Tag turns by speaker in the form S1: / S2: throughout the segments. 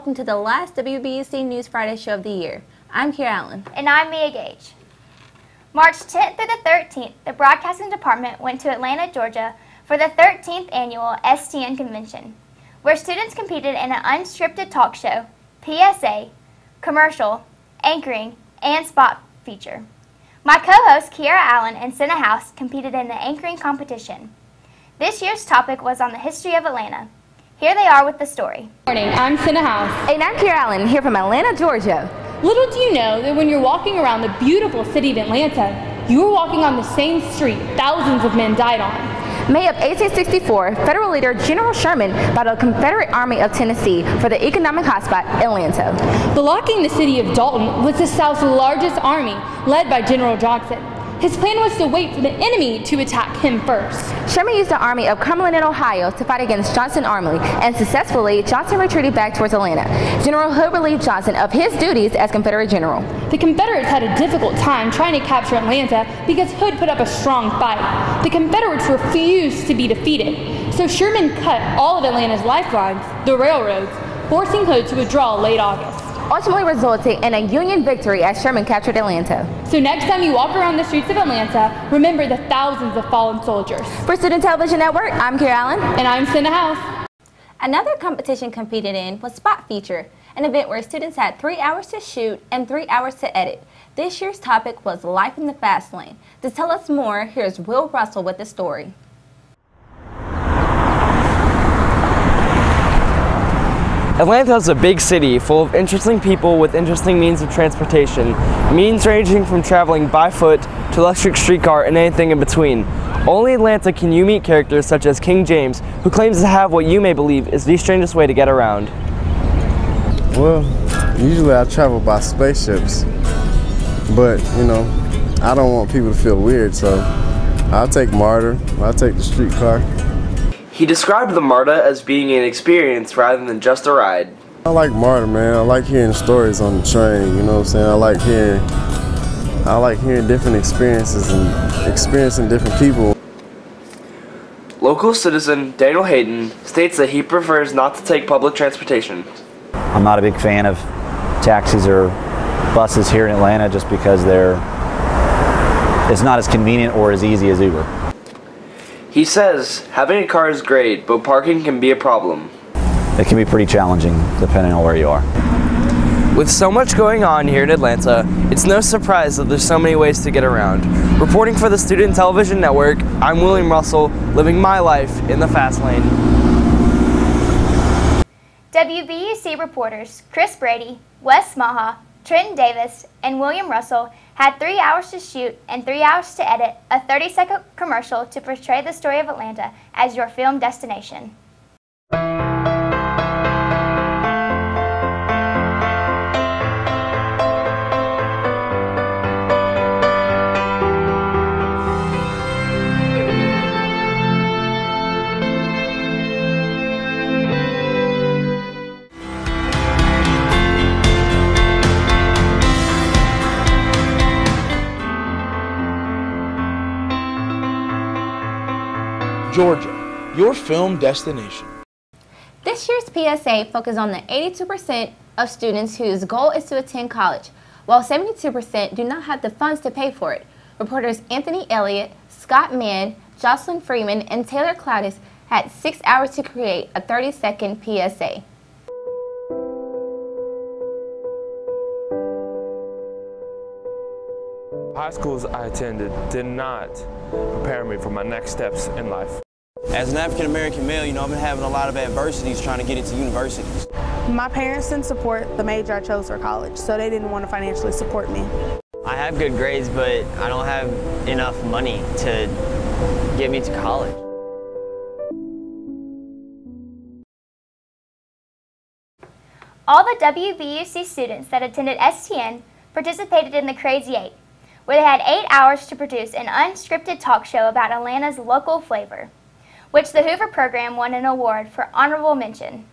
S1: welcome to the last WBUC News Friday show of the year. I'm Kira Allen.
S2: And I'm Mia Gage. March 10th through the 13th, the Broadcasting Department went to Atlanta, Georgia for the 13th Annual STN Convention, where students competed in an unscripted talk show, PSA, commercial, anchoring, and spot feature. My co-hosts Kiara Allen and Senna House competed in the anchoring competition. This year's topic was on the history of Atlanta. Here they are with the story.
S3: Good morning, I'm Senna House.
S1: And I'm Kiara Allen, here from Atlanta, Georgia.
S3: Little do you know that when you're walking around the beautiful city of Atlanta, you are walking on the same street thousands of men died on.
S1: May of 1864, federal leader General Sherman battled the Confederate Army of Tennessee for the economic hotspot, Atlanta.
S3: Blocking the city of Dalton was the South's largest army, led by General Johnson. His plan was to wait for the enemy to attack him first.
S1: Sherman used the army of Cumberland and Ohio to fight against Johnson's army, and successfully, Johnson retreated back towards Atlanta. General Hood relieved Johnson of his duties as Confederate general.
S3: The Confederates had a difficult time trying to capture Atlanta because Hood put up a strong fight. The Confederates refused to be defeated, so Sherman cut all of Atlanta's lifelines, the railroads, forcing Hood to withdraw late August,
S1: ultimately resulting in a Union victory as Sherman captured Atlanta.
S3: So next time you walk around the streets of Atlanta, remember the thousands of fallen soldiers.
S1: For Student Television Network, I'm Kiara Allen.
S3: And I'm Senna House.
S1: Another competition competed in was Spot Feature, an event where students had 3 hours to shoot and 3 hours to edit. This year's topic was Life in the Fast Lane. To tell us more, here's Will Russell with the story.
S4: Atlanta is a big city full of interesting people with interesting means of transportation, means ranging from traveling by foot to electric streetcar and anything in between. Only in Atlanta can you meet characters such as King James, who claims to have what you may believe is the strangest way to get around.
S5: Well, usually I travel by spaceships, but you know, I don't want people to feel weird, so I'll take MARTA, I'll take the streetcar.
S4: He described the MARTA as being an experience rather than just a ride.
S5: I like MARTA, man. I like hearing stories on the train, you know what I'm saying? I like hearing different experiences and experiencing different people.
S4: Local citizen Daniel Hayden states that he prefers not to take public transportation.
S6: I'm not a big fan of taxis or buses here in Atlanta just because it's not as convenient or as easy as Uber.
S4: He says having a car is great, but parking can be a problem.
S6: It can be pretty challenging depending on where you are.
S4: With so much going on here in Atlanta, it's no surprise that there's so many ways to get around. Reporting for the Student Television Network, I'm William Russell, living my life in the fast lane.
S2: WBUC reporters Chris Brady, Wes Maha, Trenton Davis, and William Russell had 3 hours to shoot and 3 hours to edit a 30-second commercial to portray the story of Atlanta as your film destination.
S7: Georgia, your film destination.
S1: This year's PSA focused on the 82% of students whose goal is to attend college, while 72% do not have the funds to pay for it. Reporters Anthony Elliott, Scott Mann, Jocelyn Freeman, and Taylor Cloudis had 6 hours to create a 30-second PSA.
S8: High schools I attended did not prepare me for my next steps in life.
S9: As an African-American male, you know, I've been having a lot of adversities trying to get into universities.
S10: My parents didn't support the major I chose for college, so they didn't want to financially support me.
S11: I have good grades, but I don't have enough money to get me to college.
S2: All the WBUC students that attended STN participated in the Crazy 8, where they had 8 hours to produce an unscripted talk show about Atlanta's local flavor, which the Hoover program won an award for honorable mention.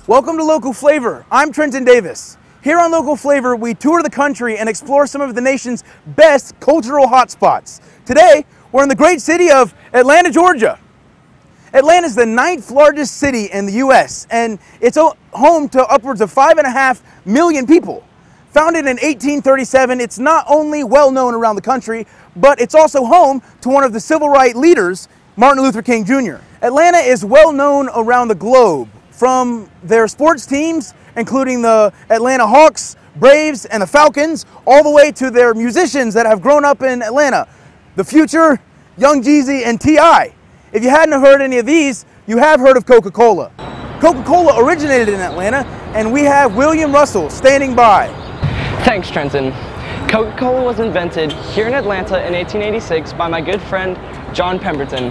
S12: Welcome to Local Flavor. I'm Trenton Davis. Here on Local Flavor, we tour the country and explore some of the nation's best cultural hotspots. Today, We're in the great city of Atlanta, Georgia. Atlanta is the 9th largest city in the U.S., and it's home to upwards of 5.5 million people. Founded in 1837, it's not only well known around the country, but it's also home to one of the civil rights leaders, Martin Luther King Jr. Atlanta is well known around the globe, from their sports teams, including the Atlanta Hawks, Braves, and the Falcons, all the way to their musicians that have grown up in Atlanta. The Future, Young Jeezy, and T.I. If you hadn't heard any of these, you have heard of Coca-Cola. Coca-Cola originated in Atlanta, and we have William Russell standing by.
S4: Thanks, Trenton. Coca-Cola was invented here in Atlanta in 1886 by my good friend, John Pemberton.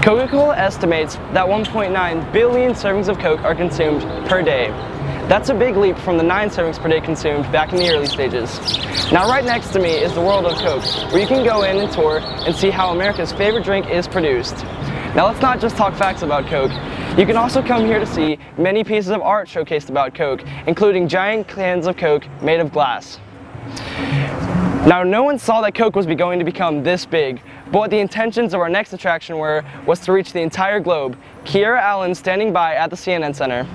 S4: Coca-Cola estimates that 1.9 billion servings of Coke are consumed per day. That's a big leap from the 9 servings per day consumed back in the early stages. Now right next to me is the World of Coke, where you can go in and tour and see how America's favorite drink is produced. Now let's not just talk facts about Coke. You can also come here to see many pieces of art showcased about Coke, including giant cans of Coke made of glass. Now no one saw that Coke was going to become this big, but what the intentions of our next attraction was to reach the entire globe. Kiera Allen standing by at the CNN Center.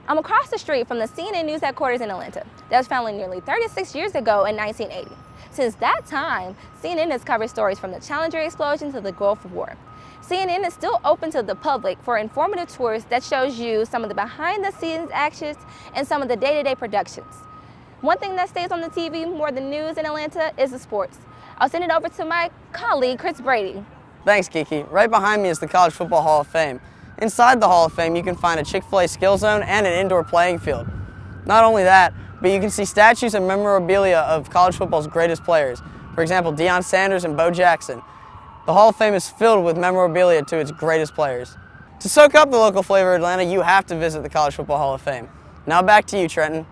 S1: I'm across the street from the CNN News headquarters in Atlanta that was founded nearly 36 years ago in 1980. Since that time, CNN has covered stories from the Challenger explosion to the Gulf War. CNN is still open to the public for informative tours that shows you some of the behind-the-scenes actions and some of the day-to-day productions. One thing that stays on the TV more than news in Atlanta is the sports. I'll send it over to my colleague, Chris Brady.
S13: Thanks, Kiki. Right behind me is the College Football Hall of Fame. Inside the Hall of Fame, you can find a Chick-fil-A skill zone and an indoor playing field. Not only that, but you can see statues and memorabilia of college football's greatest players. For example, Deion Sanders and Bo Jackson. The Hall of Fame is filled with memorabilia to its greatest players. To soak up the local flavor of Atlanta, you have to visit the College Football Hall of Fame. Now back to you, Trenton.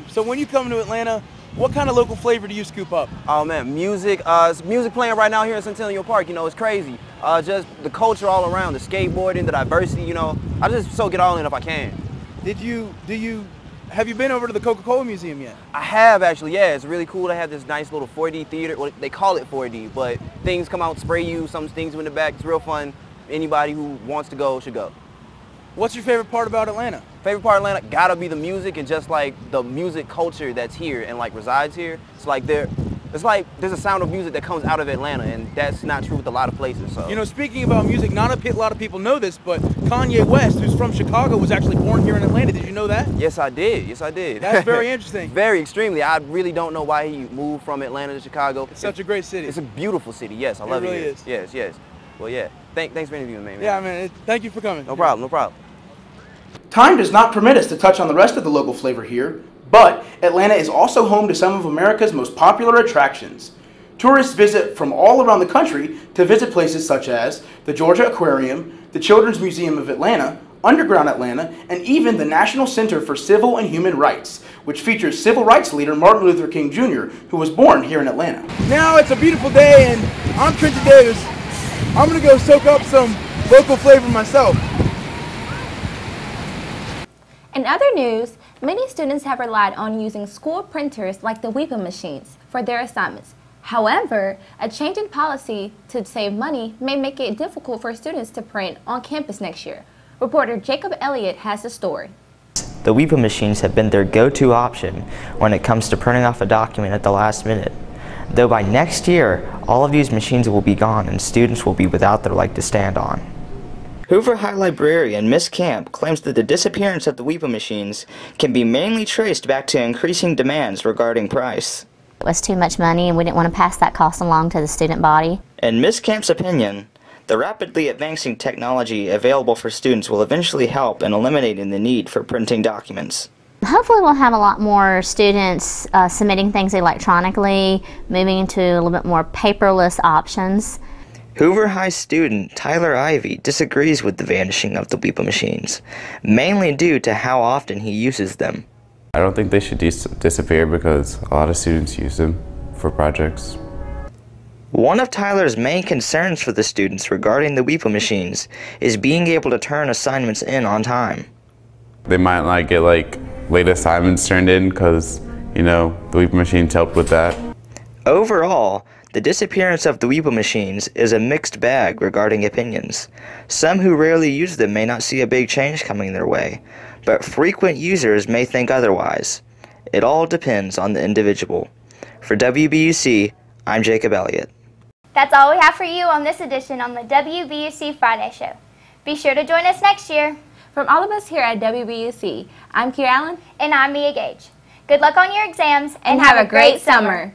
S12: So when you come to Atlanta, what kind of local flavor do you scoop up?
S9: Oh man, music. Music playing right now here in Centennial Park. You know, it's crazy. Just the culture all around, the skateboarding, the diversity. You know, I just soak it all in if I can.
S12: Have you been over to the Coca-Cola Museum yet?
S9: I have actually. Yeah, it's really cool. They have this nice little 4D theater. Well, they call it 4D, but things come out, spray you. Some things in the back. It's real fun. Anybody who wants to go should go.
S12: What's your favorite part about Atlanta?
S9: Favorite part of Atlanta gotta be the music and just like the music culture that's here and like resides here. It's like there's a sound of music that comes out of Atlanta, and that's not true with a lot of places. So
S12: you know, speaking about music, not a lot of people know this, but Kanye West, who's from Chicago, was actually born here in Atlanta. Did you know that?
S9: Yes, I did. Yes, I did.
S12: That's very interesting.
S9: Very extremely. I really don't know why he moved from Atlanta to Chicago.
S12: It's such a great city.
S9: It's a beautiful city. Yes, I love it.
S12: It really is.
S9: Yes, yes. Well, yeah. Thanks for interviewing me, man.
S12: Yeah, man. Thank you for coming.
S9: No problem. No problem.
S12: Time does not permit us to touch on the rest of the local flavor here, but Atlanta is also home to some of America's most popular attractions. Tourists visit from all around the country to visit places such as the Georgia Aquarium, the Children's Museum of Atlanta, Underground Atlanta, and even the National Center for Civil and Human Rights, which features civil rights leader Martin Luther King Jr., who was born here in Atlanta. Now it's a beautiful day, and I'm Trenton Davis. I'm going to go soak up some local flavor myself.
S1: In other news, many students have relied on using school printers like the WEPA machines for their assignments. However, a change in policy to save money may make it difficult for students to print on campus next year. Reporter Jacob Elliott has the story.
S14: The WEPA machines have been their go-to option when it comes to printing off a document at the last minute. Though by next year, all of these machines will be gone and students will be without their leg to stand on. Hoover High librarian Miss Camp claims that the disappearance of the WEPA machines can be mainly traced back to increasing demands regarding price.
S15: It was too much money and we didn't want to pass that cost along to the student body.
S14: In Miss Camp's opinion, the rapidly advancing technology available for students will eventually help in eliminating the need for printing documents.
S15: Hopefully we'll have a lot more students submitting things electronically, moving into a little bit more paperless options.
S14: Hoover High student Tyler Ivey disagrees with the vanishing of the WEPA machines, mainly due to how often he uses them.
S16: I don't think they should disappear because a lot of students use them for projects.
S14: One of Tyler's main concerns for the students regarding the WEPA machines is being able to turn assignments in on time.
S16: They might not get late assignments turned in because, you know, the WEPA machines helped with that.
S14: Overall, The disappearance of the Weeble machines is a mixed bag regarding opinions. Some who rarely use them may not see a big change coming their way, but frequent users may think otherwise. It all depends on the individual. For WBUC, I'm Jacob Elliott.
S2: That's all we have for you on this edition on the WBUC Friday Show. Be sure to join us next year.
S1: From all of us here at WBUC, I'm Kiera Allen.
S2: And I'm Mia Gage. Good luck on your exams
S1: and have a great summer.